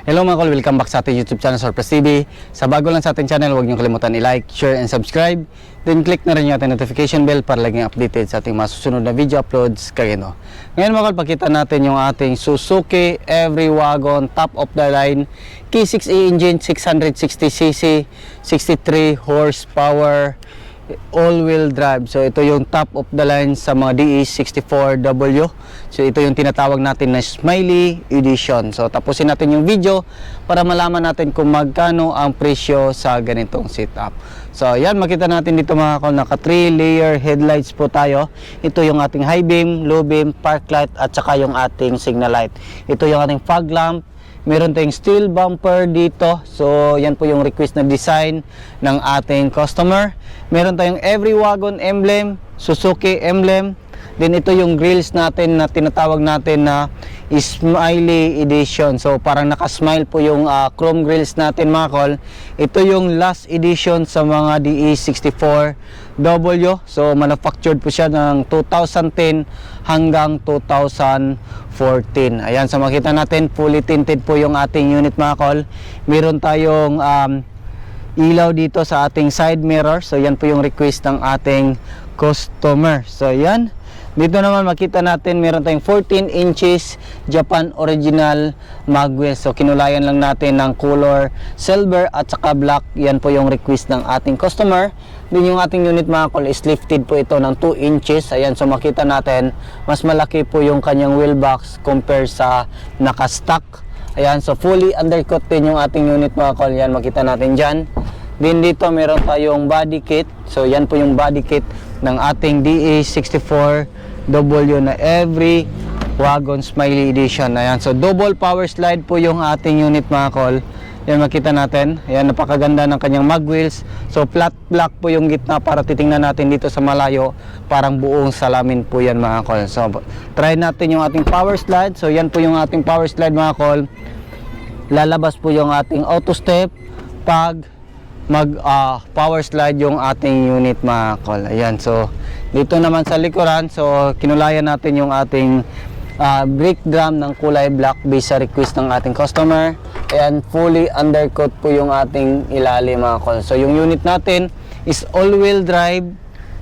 Hello mga kol, welcome back sa ating YouTube channel, Surprise TV. Sa bago lang sa ating channel, huwag niyo kalimutan i-like, share, and subscribe. Then click na rin yung ating notification bell para laging updated sa ating mga susunod na video uploads kagano. Ngayon mga kol, pakita natin yung ating Suzuki Every Wagon top of the line K6E engine, 660cc, 63 horsepower, all-wheel drive. So ito yung top of the line sa mga DE64W. So ito yung tinatawag natin na Smiley Edition. So tapusin natin yung video para malaman natin kung magkano ang presyo sa ganitong setup. So yan, makita natin dito mga kol, naka 3-layer headlights po tayo. Ito yung ating high beam, low beam, park light at saka yung ating signal light. Ito yung ating fog lamp. Meron tayong steel bumper dito. So yan po yung request na design ng ating customer. Meron tayong Every Wagon emblem, Suzuki emblem. Then ito yung grills natin na tinatawag natin na Smiley Edition. So parang naka-smile po yung chrome grills natin mga kol. Ito yung last edition sa mga DE64W. So manufactured po siya ng 2010 hanggang 2014. Ayan, so makita natin fully tinted po yung ating unit mga kol. Meron tayong ilaw dito sa ating side mirror. So yan po yung request ng ating customer. So yan, dito naman makita natin meron tayong 14 inches Japan original magwheel. So kinulayan lang natin ng color silver at saka black. Yan po yung request ng ating customer. Din yung ating unit mga kol is lifted po ito ng 2 inches. Ayan, so makita natin mas malaki po yung kanyang wheel box compare sa naka-stock. Ayan, so fully undercut din yung ating unit mga kol. Yan, makita natin dyan. Din dito meron tayong body kit. So yan po yung body kit ng ating DE64W na Every Wagon Smiley Edition. Ayan, so double power slide po yung ating unit mga kol. Yan, makita natin. Ayan, napakaganda ng kanyang mag wheels. So flat black po yung gitna para titingnan natin dito sa malayo. Parang buong salamin po yan mga kol. So try natin yung ating power slide. So yan po yung ating power slide mga kol. Lalabas po yung ating auto step pag mag power slide yung ating unit mga kol. Ayan, so dito naman sa likuran, so kinulayan natin yung ating brake drum ng kulay black based sa request ng ating customer. Ayan, fully undercut po yung ating ilalim mga kol. So yung unit natin is all-wheel drive.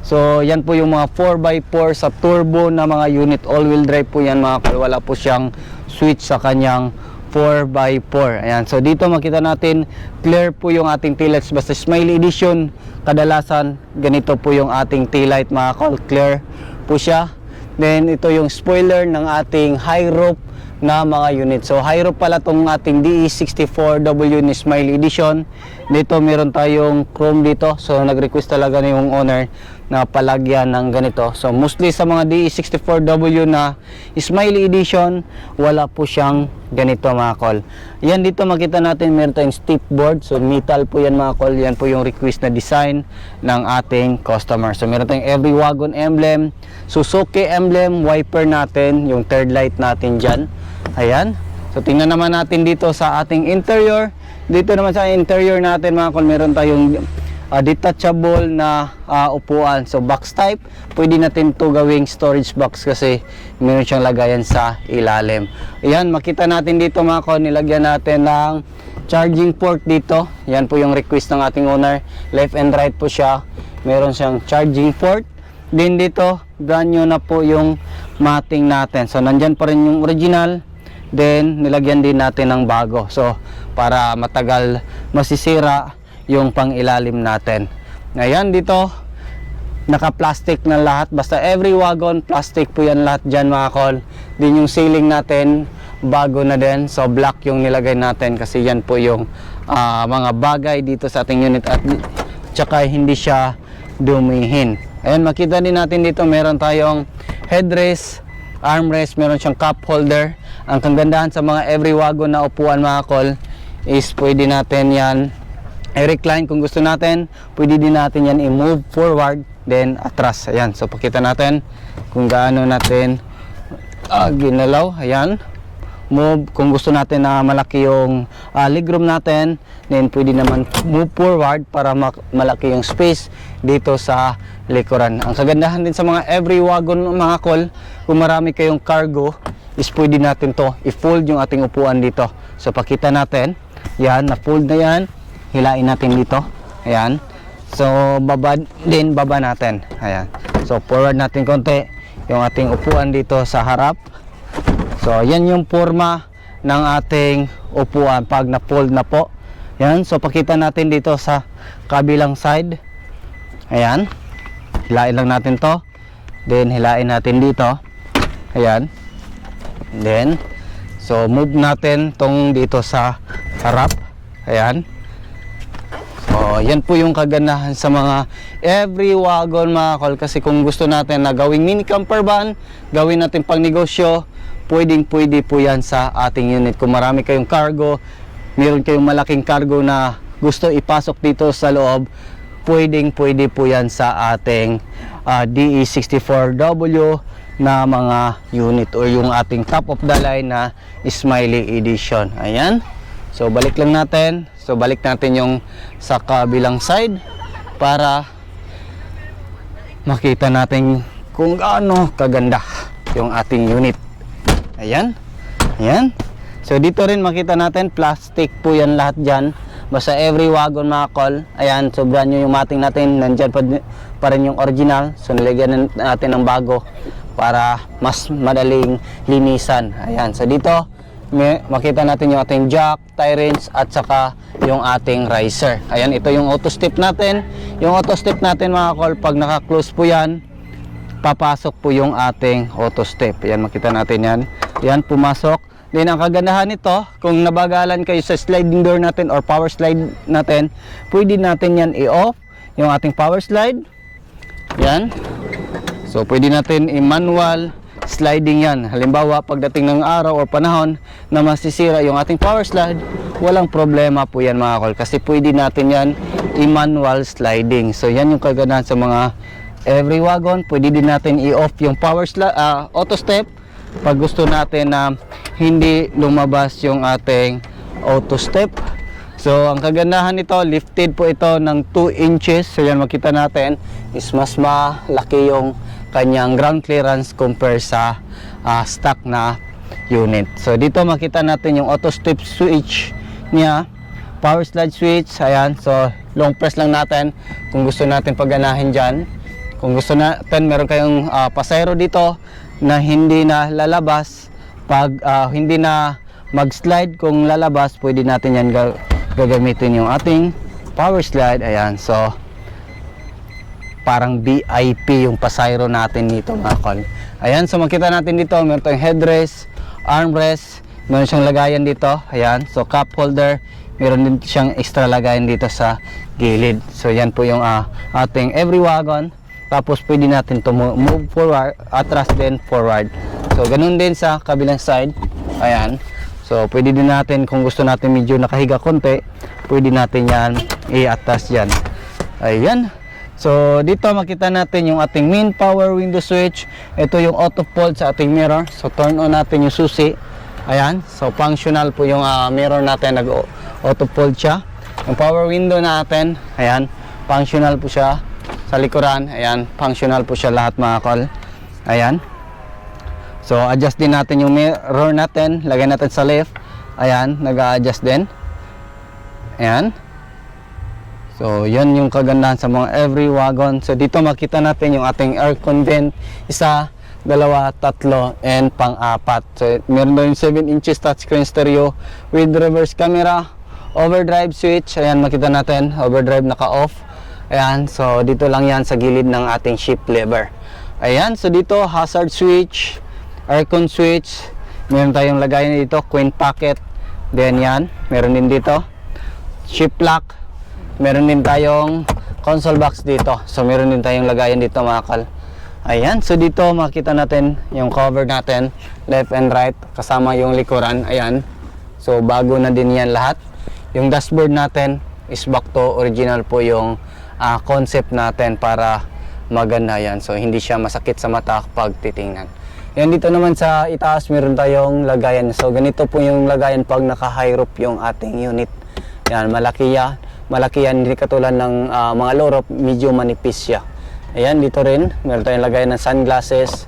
So yan po yung mga 4x4 sa turbo na mga unit, all-wheel drive po yan mga kol. Wala po siyang switch sa kanyang 4x4. Ayan, so dito makita natin clear po yung ating taillights. Basta Smiley Edition, kadalasan ganito po yung ating taillight mga kol, clear po siya. Then ito yung spoiler ng ating high roof na mga unit. So high roof pala tong ating DE64W ni Smiley Edition. Dito meron tayong chrome dito. So nag-request talaga na yung owner na palagyan ng ganito. So mostly sa mga DE64W na Smiley Edition, wala po siyang ganito mga kol. Yan, dito makita natin meron tayong stiff board. So metal po yan mga kol. Yan po yung request na design ng ating customer. So meron tayong Every Wagon emblem, Suzuki emblem, wiper natin, yung third light natin dyan. Ayan, so tingnan naman natin dito sa ating interior. Dito naman sa interior natin mga kol, meron tayong detachable na upuan. So box type, pwede natin to gawing storage box kasi meron siyang lagayan sa ilalim. Ayan, makita natin dito mga kol, nilagyan natin ng charging port dito. Yan po yung request ng ating owner. Left and right po siya, meron siyang charging port. Din dito, brand new na po yung mating natin. So nandyan pa rin yung original. Then nilagyan din natin ng bago. So para matagal masisira yung pang-ilalim natin. Ngayon dito, naka-plastic na lahat. Basta Every Wagon, plastic po yan lahat dyan mga kol. Din yung ceiling natin, bago na din. So black yung nilagay natin kasi yan po yung mga bagay dito sa ating unit at tsaka hindi siya dumihin. Ayan, makita din natin dito meron tayong headrest, armrest, meron siyang cup holder. Ang kagandahan sa mga Every Wagon na upuan mga kol is pwede natin yan i-recline kung gusto natin. Pwede din natin yan i-move forward then atras. Ayan, so pakita natin kung gaano natin ginalaw. Ayan, move kung gusto natin na malaki yung legroom natin, then pwede naman move forward para malaki yung space dito sa likuran. Ang kagandahan din sa mga Every Wagon mga kol, kung marami kayong cargo, is pwede natin to i-fold yung ating upuan dito. So pakita natin, yan, na-fold na yan, hilain natin dito, ayan. So baba natin, ayan. So forward natin konti yung ating upuan dito sa harap. So yan yung forma ng ating upuan pag na-fold na po. Yan, so pakita natin dito sa kabilang side. Ayan, hilain lang natin to, then hilain natin dito, ayan. Then so move natin tong dito sa harap, ayan. So yan po yung kaganahan sa mga every wagon mga kol, kasi kung gusto natin na gawing mini camper van, gawin natin pang negosyo, pwede po yan sa ating unit. Kung marami kayong cargo, meron kayong malaking cargo na gusto ipasok dito sa loob, pwede po yan sa ating DE64W na mga unit or yung ating top of the line na Smiley Edition. Ayan, so balik lang natin. So balik natin yung sa kabilang side para makita natin kung gaano kaganda yung ating unit. Ayan, ayan. So dito rin makita natin, plastic po yan lahat dyan. Basta every wagon mga kol, ayan, so brand new yung mating natin, nandyan pa rin yung original. So nilagyan natin ng bago para mas madaling linisan. Ayan, so dito makita natin yung ating jack, tie wrench at saka yung ating riser. Ayan, ito yung auto step natin. Yung auto step natin mga kol, pag naka-close po yan, papasok po yung ating auto step. Ayan, makita natin yan. Ayan, pumasok. Then ang kagandahan nito, kung nabagalan kayo sa sliding door natin or power slide natin, pwede natin yan i-off, yung ating power slide. Yan. So pwede natin i-manual sliding yan. Halimbawa, pagdating ng araw o panahon na masisira yung ating power slide, walang problema po yan mga kol, kasi pwede natin yan i-manual sliding. So yan yung kagandahan sa mga every wagon. Pwede din natin i-off yung power slide, auto step, pag gusto natin na hindi lumabas yung ating auto step. So ang kagandahan nito, lifted po ito ng 2 inches. So yan, makita natin is mas malaki yung kanyang ground clearance compare sa stock na unit. So dito makita natin yung auto step switch niya, power slide switch. Ayan, so long press lang natin kung gusto natin pagganahin dyan. Kung gusto natin, meron kayong pasayro dito na hindi na lalabas, pag hindi na mag-slide, kung lalabas, pwede natin yan gagamitin yung ating power slide. Ayan, so parang VIP yung pasayro natin dito mga kol. Ayan, so makita natin dito, meron tayong headrest, armrest, meron siyang lagayan dito. Ayan, so cup holder, meron din siyang extra lagayan dito sa gilid. So yan po yung ating every wagon. Tapos pwede natin to move forward, atras din forward. So ganun din sa kabilang side. Ayan. So pwede din natin, kung gusto natin medyo nakahiga konti, pwede natin yan i-atras yan. Ayan. So dito makita natin yung ating main power window switch. Ito yung auto fold sa ating mirror. So turn on natin yung susi. Ayan. So functional po yung mirror natin, nag-auto fold siya. Yung power window natin, ayan, functional po siya. Sa likuran, ayan, functional po siya lahat mga kol. Ayan. So adjust din natin yung mirror natin, lagay natin sa left. Ayan, nag-a-adjust din. Ayan. So yan yung kagandahan sa mga every wagon. So dito makita natin yung ating aircon vent, 1, 2, 3, and pang-4. So meron din 7 inches touchscreen stereo with reverse camera, overdrive switch. Ayan, makita natin, overdrive naka-off. Ayan, so dito lang yan sa gilid ng ating shift lever. Ayan, so dito hazard switch, aircon switch, meron tayong lagayan dito, queen pocket. Then yan, meron din dito shift lock, meron din tayong console box dito. So meron din tayong lagayan dito mga kal. Ayan, so dito makita natin yung cover natin, left and right, kasama yung likuran. Ayan, so bago na din yan lahat. Yung dashboard natin is back to original po yung concept natin para maganda yan. So hindi siya masakit sa mata pag titingnan. Yan, dito naman sa itaas meron tayong lagayan. So ganito po yung lagayan pag naka-high roof yung ating unit. Yan, malaki yan, hindi katulad ng mga low roof, medyo manipis siya. Ayan, dito rin meron tayong lagayan ng sunglasses.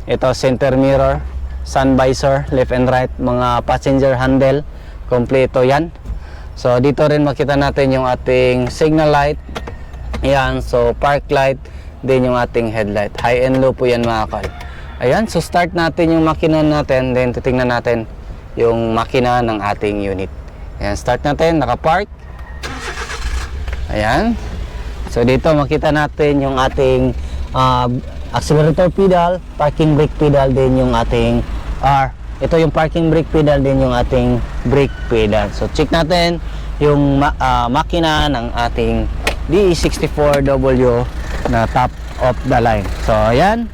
Ito center mirror. sun visor, left and right, mga passenger handle, kompleto yan. So dito rin makita natin yung ating signal light. Ayan, so park light, din yung ating headlight. High and low po yan mga kol. Ayan, so start natin yung makina natin, then titingnan natin yung makina ng ating unit. Ayan, start natin, naka-park. Ayan. So dito makita natin yung ating accelerator pedal, parking brake pedal, din yung ating ito yung parking brake pedal, din yung ating brake pedal. So check natin yung makina ng ating DE64W na top of the line. So ayan,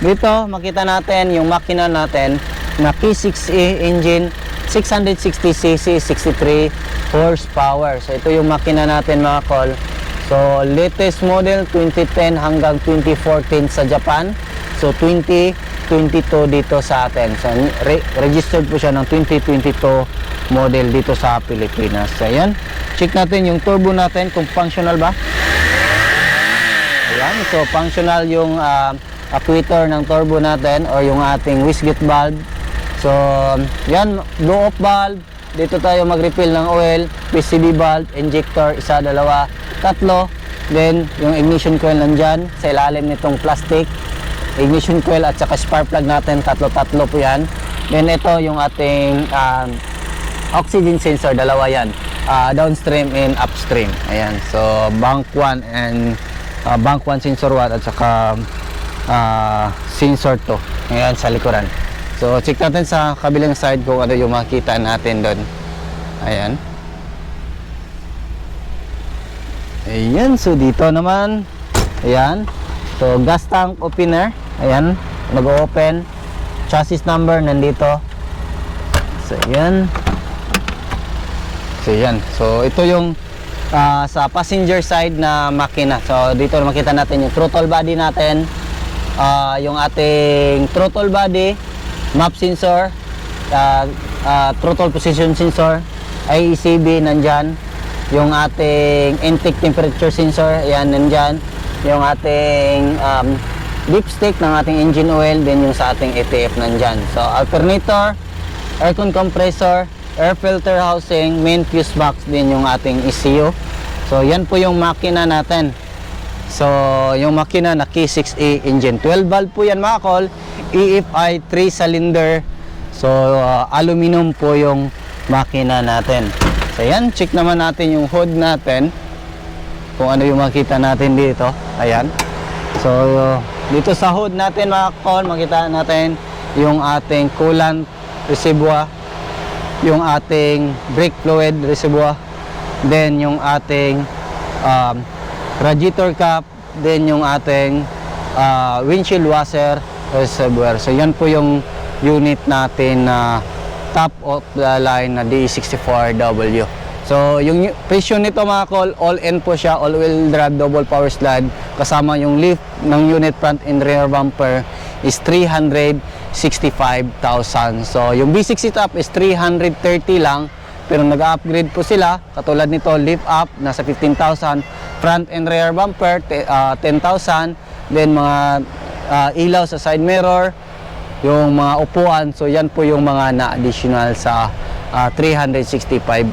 dito makita natin yung makina natin na P6E engine, 660cc, 63 horsepower. So ito yung makina natin mga kol. So latest model 2010 hanggang 2014 sa Japan. So 2022 dito sa atin. So registered po siya ng 2022 model dito sa Pilipinas. So ayan, check natin yung turbo natin kung functional ba. Ayan, so functional yung actuator ng turbo natin or yung ating wastegate valve. So yan, blow off valve. Dito tayo mag-refill ng oil, PCV valve, injector, isa, dalawa, tatlo. Then yung ignition coil nandyan sa ilalim nitong plastic. Ignition coil at saka spark plug natin, tatlo-tatlo po yan. Then ito yung ating oxygen sensor, dalawa yan, downstream and upstream. Ayan, so bank 1 and bank 1 sensor 1 at saka sensor 2. Ayan, sa likuran. So check natin sa kabilang side kung ano yung makita natin doon. Ayan. Ayan, so dito naman, ayan, so gas tank opener, ayan, nag-open, chassis number nandito. So ayan. So ayan, so ito yung sa passenger side na makina. So dito makita natin yung throttle body natin, yung ating throttle body, map sensor, throttle position sensor, IECB nandyan, yung ating intake temperature sensor, ayan nandyan, yung ating dipstick ng ating engine oil, din yung sa ating ETF nandyan. So alternator, aircon compressor, air filter housing, main fuse box, din yung ating ECU. So yan po yung makina natin. So yung makina na K6A engine, 12 valve po yan mga kol, EFI 3 cylinder. So aluminum po yung makina natin. So yan, check naman natin yung hood natin kung ano yung makita natin dito. Ayan. So dito sa hood natin mga kol, makita natin yung ating coolant reservoir, yung ating brake fluid reservoir, then yung ating radiator cap, then yung ating windshield washer reservoir. So yan po yung unit natin na top of the line na DE64W. So yung presyo nito mga kol, all in po siya, all wheel drive, double power slide, kasama yung lift ng unit front and rear bumper is 365,000. So yung basic setup is 330 lang, pero nag-upgrade po sila. Katulad nito, lift up nasa 15,000, front and rear bumper 10,000, then mga ilaw sa side mirror, yung mga upuan. So yan po yung mga na-additional sa 365,000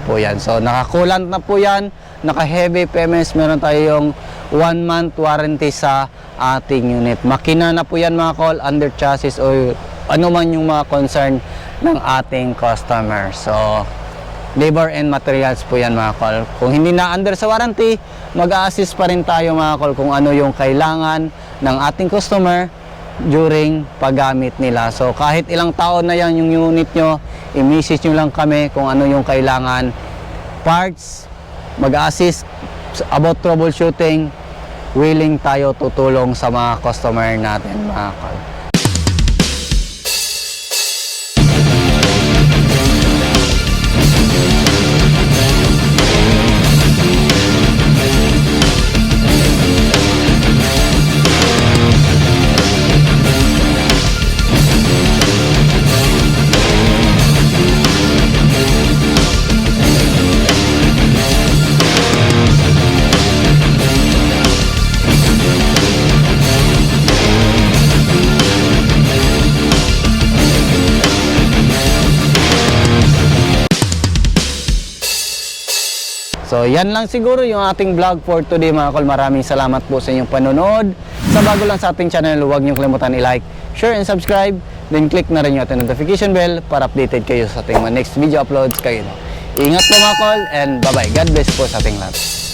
po yan. So naka-coolant na po yan, naka-heavy PMS, meron tayong 1 month warranty sa ating unit. Makina na po yan mga kol, under chassis o ano man yung mga concern ng ating customer. So labor and materials po yan mga kol. Kung hindi na under sa warranty, mag-a-assist pa rin tayo mga kol kung ano yung kailangan ng ating customer during paggamit nila. So kahit ilang taon na yan yung unit nyo, i-message nyo lang kami kung ano yung kailangan, parts, mag-assist about troubleshooting. Willing tayo tutulong sa mga customer natin mga kol. So yan lang siguro yung ating vlog for today mga kol. Maraming salamat po sa inyong panonood. Sa bago lang sa ating channel, huwag niyong kalimutan i-like, share, and subscribe. Then click na rin yung ating notification bell para updated kayo sa ating mga next video uploads kayo. Ingat po mga kol and bye bye. God bless po sa ating lahat.